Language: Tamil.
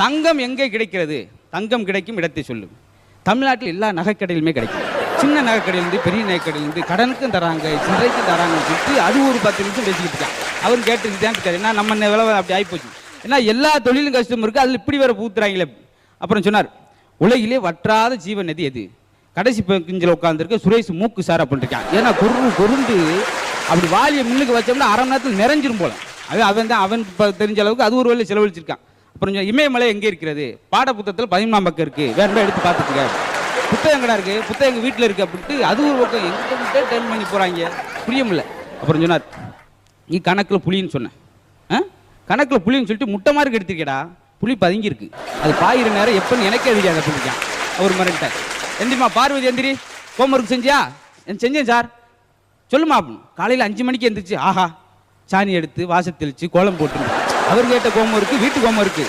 தங்கம் எங்கே கிடைக்கிறது? தங்கம் கிடைக்கும் இடத்தை சொல்லு. தமிழ்நாட்டில் எல்லா நகைக்கடையிலுமே கிடைக்கும். சின்ன நகைக்கடையிலேருந்து பெரிய நகைக்கடையிலேருந்து கடனுக்கும் தராங்க, சில்லறைக்கும் தராங்கன்னு சொல்லிட்டு அது ஒரு 10 நிமிஷம் பேசிக்கிட்டு இருக்கான். அவர் கேட்டுக்கிட்டே இருக்காரு, ஏன்னா நம்ம விலை அப்படி ஆகிப்போச்சு. ஏன்னா எல்லா தொழிலும் கஷ்டம் இருக்குது, அதில் இப்படி வேற பூத்துறாங்களே. அப்புறம் சொன்னார், உலகிலே வற்றாத ஜீவன் நதி எது? கடைசி கிஞ்சில் உட்காந்துருக்க சுரேஷ் மூக்கு சார் அப்படின்ட்டுருக்கான். ஏன்னா கொருண்டு அப்படி வாலியை முன்னுக்கு வச்சோம்னா அரை மணி நேரத்தில் நிறைஞ்சிரும் போல. அவன் தான் அவன் தெரிஞ்ச அளவுக்கு அது ஒரு வேலை செலவழிச்சிருக்கான். அப்புறம் இமயமலை எங்கே இருக்கிறது? பாட புத்தகத்தில் 13ஆம் பக்கம் இருக்குது, வேற எடுத்து பார்த்துட்டுங்க. புத்தகம் கடை இருக்குது, புத்தகம் எங்கள் வீட்டில் இருக்குது அப்படின்ட்டு அது ஒரு பக்கம் எங்கிட்ட டென் பண்ணி போகிறாங்க, புரியமில்ல. அப்புறம் சொன்னார், நீ கணக்கில் புளின்னு சொன்னேன், கணக்கில் புளின்னு சொல்லிட்டு முட்டை மாதிரி எடுத்துருக்கேடா, புளி பதுங்கியிருக்கு, அது பாயிற நேரம் எப்போன்னு எனக்கே தெரியாது அப்படின்ட்டான். அவர் மறந்துட்டார். எந்திரிமா பார்வதி, எந்திரி, ஹோம்ஒர்க் செஞ்சியா? செஞ்சேன் சார். சொல்லுமா அப்படின்னு. காலையில் 5 மணிக்கு எந்திரிச்சு ஆஹா சாணி எடுத்து வாசல் தெளித்து கோலம் போட்டு அவர் கேட்ட ஹோம்ஒர்க்கு வீட்டு ஹோம்ஒர்க்கு